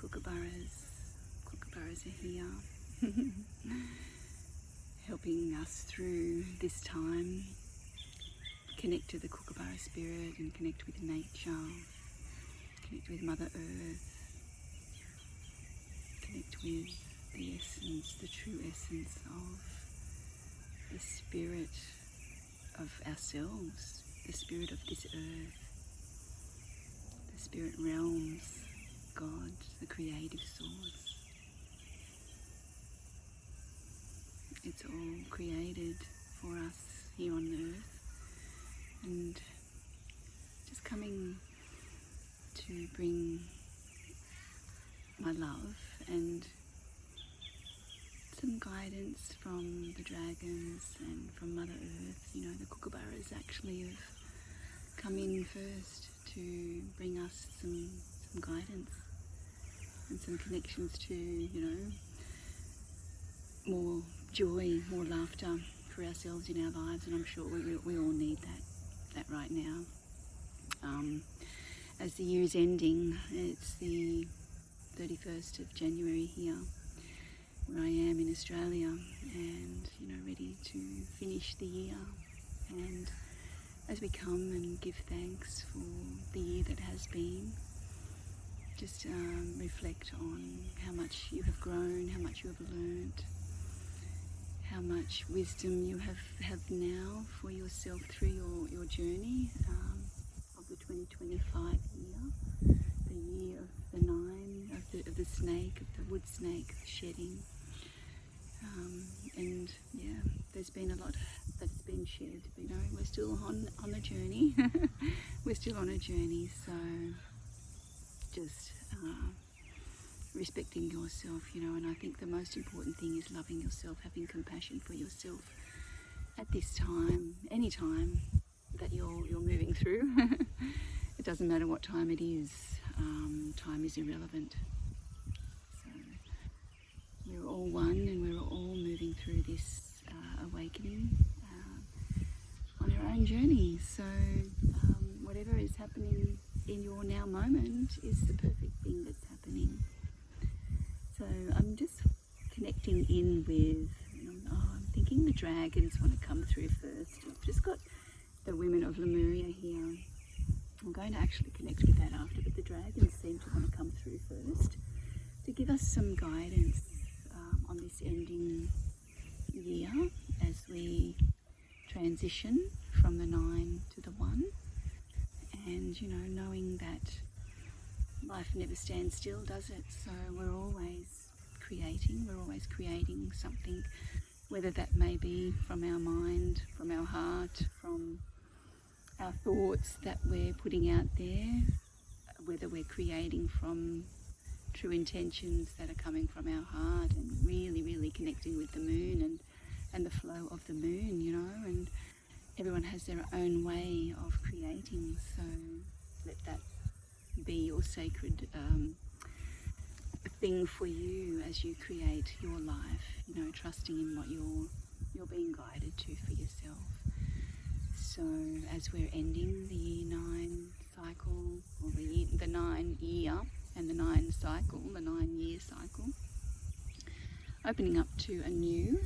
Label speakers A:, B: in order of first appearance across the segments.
A: Kookaburras. Kookaburras are here, helping us through this time. Connect to the Kookaburra spirit and connect with nature, connect with Mother Earth, connect with the essence, the true essence of the spirit of ourselves, the spirit of this earth, the spirit realms, God, the creative source. It's all created for us here on earth, and just coming to bring my love and some guidance from the dragons and from Mother Earth. You know, the Kookaburras actually have come in first to bring us some guidance and some connections to, you know, more joy, more laughter for ourselves in our lives, and I'm sure we all need that right now. As the year is ending, it's the 31st of January here, where I am in Australia, and you know, ready to finish the year. And as we come and give thanks for the year that has been, just reflect on how much you have grown, how much you have learned, how much wisdom you have now for yourself through your journey of the 2025 year, the year of the 9, of the snake, of the wood snake, the shedding. And yeah, there's been a lot that's been shared, but you know, we're still on a journey. We're still on a journey, so just respecting yourself, you know, and I think the most important thing is loving yourself, having compassion for yourself at this time, any time that you're moving through. It doesn't matter what time it is, time is irrelevant. So we're all one, and we're all moving through this awakening on our own journey. So whatever is happening in your now moment is the perfect thing that's happening. So I'm just connecting in with, I'm thinking the dragons want to come through first. I've just got the women of Lemuria here. I'm going to actually connect with that after, but the dragons seem to want to come through first to give us some guidance on this ending year as we transition from the 9 to the 1. And, you know, knowing that life never stands still, does it? So we're always creating something, whether that may be from our mind, from our heart, from our thoughts that we're putting out there, whether we're creating from true intentions that are coming from our heart, and really connecting with the moon and the flow of the moon, you know, and everyone has their own way of creating, so let that be your sacred thing for you as you create your life, you know, trusting in what you're being guided to for yourself. So as we're ending the year 9 cycle, or the 9 year and the 9 cycle, the 9 year cycle, opening up to a new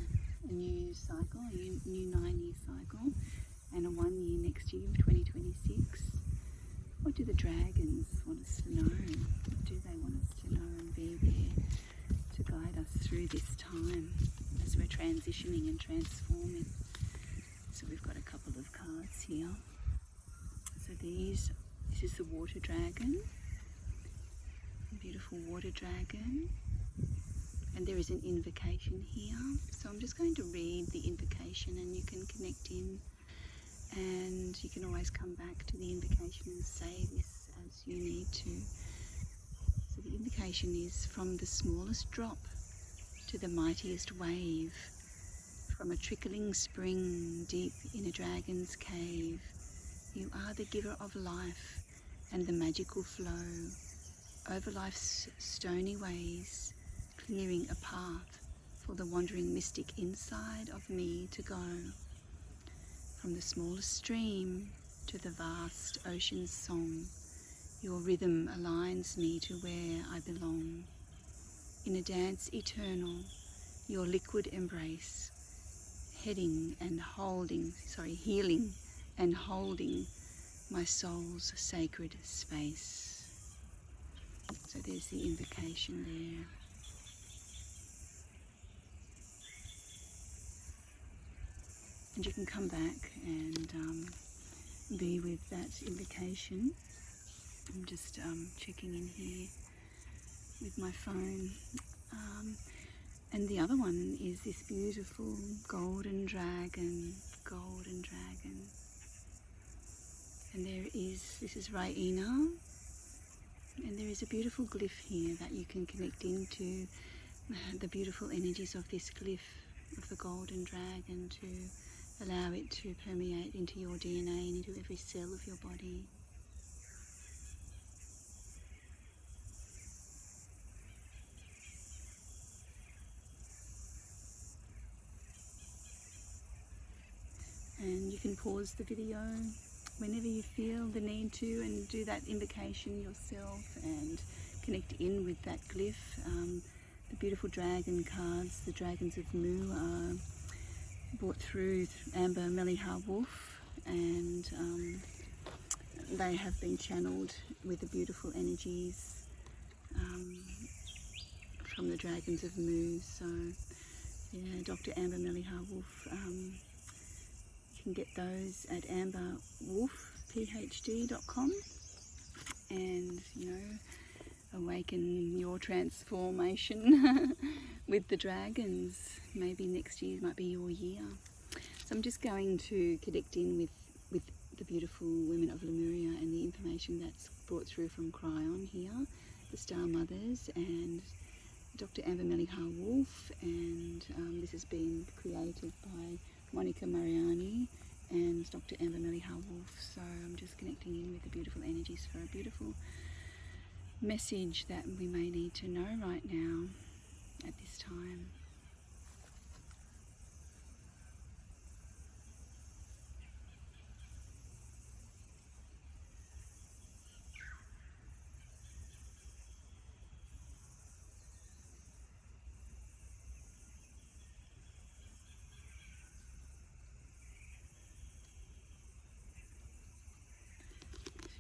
A: cycle, a new 9 year cycle, and a 1 year next year, 2026. What do the dragons want us to know? What do they want us to know and be there to guide us through this time as we're transitioning and transforming? So we've got a couple of cards here. So this is the water dragon, a beautiful water dragon. And there is an invocation here. So I'm just going to read the invocation, and you can connect in, and you can always come back to the invocation and say this as you need to. So the invocation is: from the smallest drop to the mightiest wave, from a trickling spring deep in a dragon's cave, you are the giver of life and the magical flow over life's stony ways, clearing a path for the wandering mystic inside of me to go. From the smallest stream to the vast ocean's song, Your rhythm aligns me to where I belong. In a dance eternal, your liquid embrace, healing and holding my soul's sacred space. So there's the invocation there. And you can come back and be with that invocation. I'm just checking in here with my phone. And the other one is this beautiful golden dragon. And this is Raina, and there is a beautiful glyph here that you can connect into the beautiful energies of this glyph of the golden dragon to allow it to permeate into your DNA and into every cell of your body. And you can pause the video whenever you feel the need to and do that invocation yourself and connect in with that glyph. The beautiful dragon cards, the dragons of Mu, are brought through Amber Meliha Wolf, and they have been channeled with the beautiful energies from the dragons of Mu. So yeah, Dr. Amber Meliha Wolf, you can get those at amberwolfphd.com, and awaken your transformation with the dragons. Maybe next year might be your year. So I'm just going to connect in with the beautiful women of Lemuria and the information that's brought through from Kryon here, the Star Mothers, and Dr. Amber Meliha Wolf, and this has been created by Monica Mariani and Dr. Amber Meliha Wolf. So I'm just connecting in with the beautiful energies for a beautiful message that we may need to know right now at this time.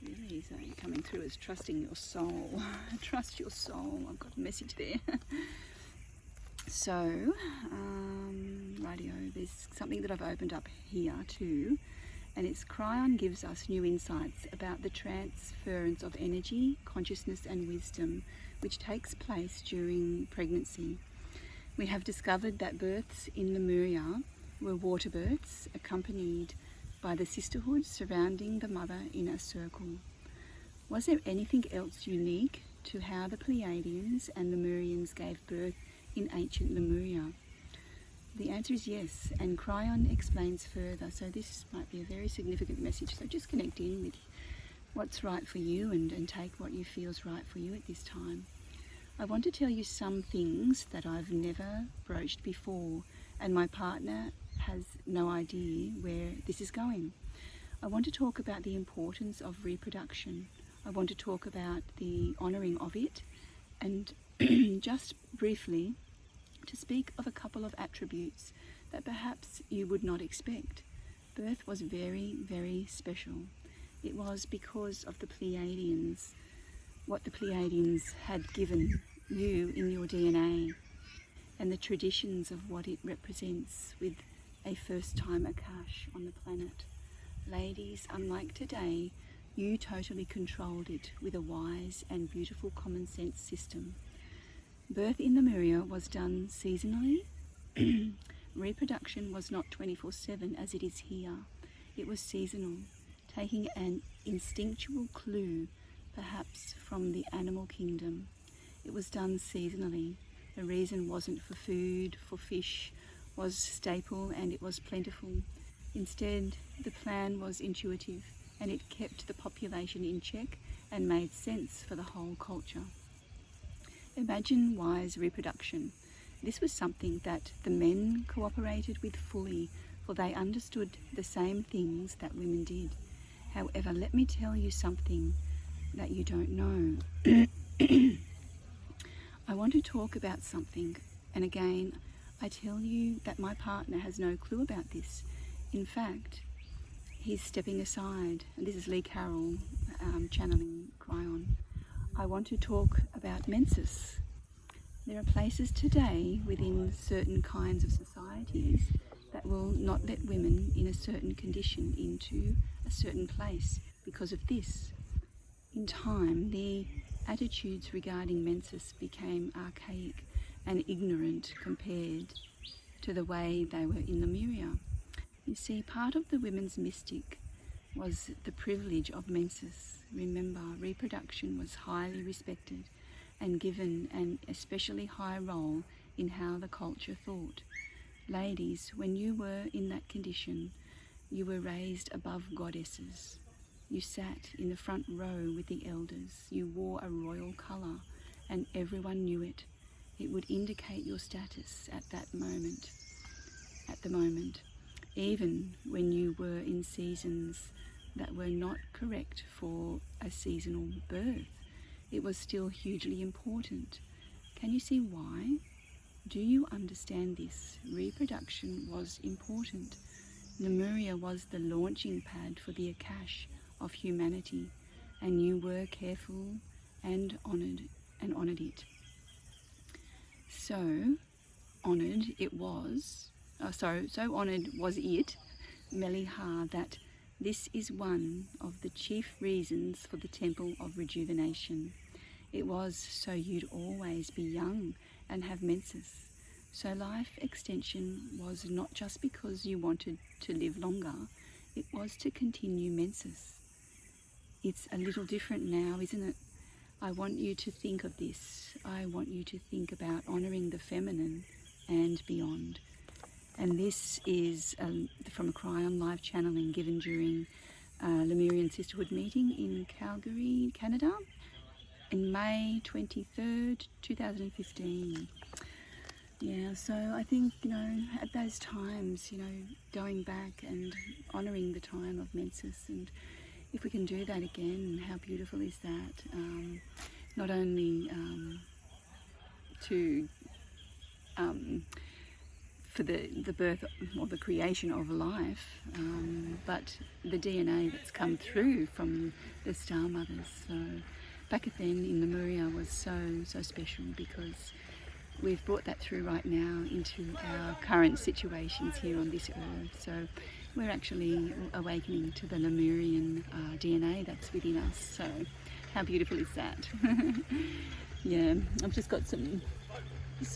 A: Really, so coming through is trusting your soul. Trust your soul. I've got a message there. So, radio, there's something that I've opened up here too, and it's Kryon gives us new insights about the transference of energy, consciousness and wisdom which takes place during pregnancy. We have discovered that births in Lemuria were water births accompanied by the sisterhood surrounding the mother in a circle. Was there anything else unique to how the Pleiadians and Lemurians gave birth in ancient Lemuria? The answer is yes, and Kryon explains further. So this might be a very significant message. So just connect in with what's right for you and take what you feel is right for you at this time. I want to tell you some things that I've never broached before, and my partner has no idea where this is going. I want to talk about the importance of reproduction. I want to talk about the honouring of it, and just briefly to speak of a couple of attributes that perhaps you would not expect. Birth was very, very special. It was because of the Pleiadians, what the Pleiadians had given you in your DNA, and the traditions of what it represents with a first-time Akash on the planet. Ladies, unlike today, you totally controlled it with a wise and beautiful common sense system. Birth in Lemuria was done seasonally. Reproduction was not 24/7 as it is here. It was seasonal, taking an instinctual clue, perhaps from the animal kingdom. It was done seasonally. The reason wasn't for food, for fish was staple and it was plentiful. Instead, the plan was intuitive and it kept the population in check and made sense for the whole culture. Imagine wise reproduction. This was something that the men cooperated with fully, for they understood the same things that women did. However, let me tell you something. that you don't know. I want to talk about something, and again, I tell you that my partner has no clue about this. In fact, he's stepping aside, and this is Lee Carroll channeling Kryon. I want to talk about menses. There are places today within certain kinds of societies that will not let women in a certain condition into a certain place because of this. In time, the attitudes regarding menses became archaic and ignorant compared to the way they were in Lemuria. You see, part of the women's mystic was the privilege of menses. Remember, reproduction was highly respected and given an especially high role in how the culture thought. Ladies, when you were in that condition, you were raised above goddesses. You sat in the front row with the elders. You wore a royal colour, and everyone knew it. It would indicate your status at that moment. At the moment, even when you were in seasons that were not correct for a seasonal birth, it was still hugely important. Can you see why? Do you understand this? Reproduction was important. Lemuria was the launching pad for the Akash of humanity, and you were careful and honoured it. So honoured it was, so honoured was it, Meliha, that this is one of the chief reasons for the temple of rejuvenation. It was so you'd always be young and have menses. So life extension was not just because you wanted to live longer, it was to continue menses. It's a little different now, isn't it? I want you to think of this. I want you to think about honouring the feminine and beyond. And this is from a Kryon live channeling given during Lemurian Sisterhood meeting in Calgary, Canada, in May 23rd, 2015. Yeah, so I think, at those times, going back and honouring the time of menses, and if we can do that again, how beautiful is that? Not only for the birth or the creation of life, but the DNA that's come through from the Star Mothers. So back then in Lemuria was so special, because we've brought that through right now into our current situations here on this earth. So we're actually awakening to the Lemurian DNA that's within us. So how beautiful is that? Yeah, I've just got some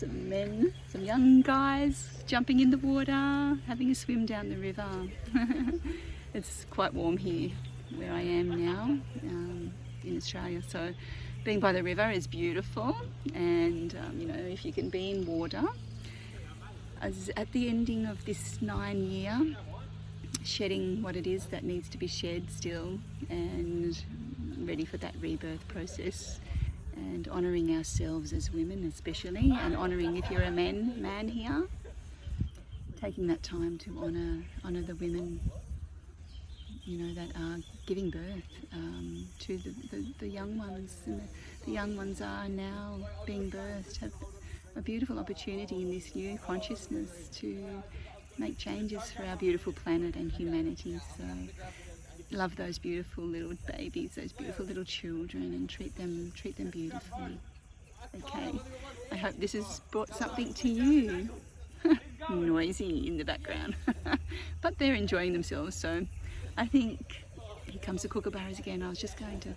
A: men, some young guys jumping in the water, having a swim down the river. It's quite warm here where I am now in Australia, so being by the river is beautiful. And if you can be in water, as at the ending of this 9-year, shedding what it is that needs to be shed still, and ready for that rebirth process, and honouring ourselves as women especially, and honouring, if you're a man here, taking that time to honour the women that are giving birth to the young ones. And the young ones are now being birthed, have a beautiful opportunity in this new consciousness to make changes for our beautiful planet and humanity. So love those beautiful little babies, those beautiful little children, and treat them beautifully. Okay, I hope this has brought something to you. Noisy in the background, but they're enjoying themselves. So I think, here comes the Kookaburras again. I was just going to,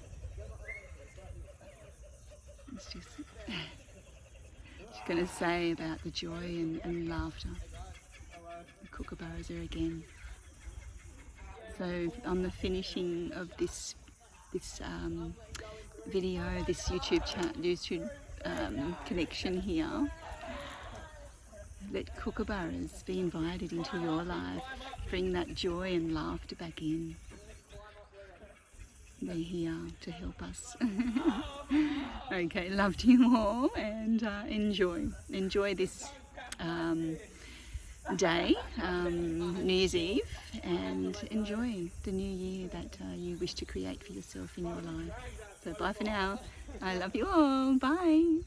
A: say about the joy and laughter. The Kookaburras are again. So on the finishing of this video, this YouTube connection here, let Kookaburras be invited into your life. Bring that joy and laughter back in. They're here to help us. Okay, love to you all, and enjoy this day, New Year's Eve, and enjoy the new year that you wish to create for yourself in your life. So bye for now. I love you all. Bye.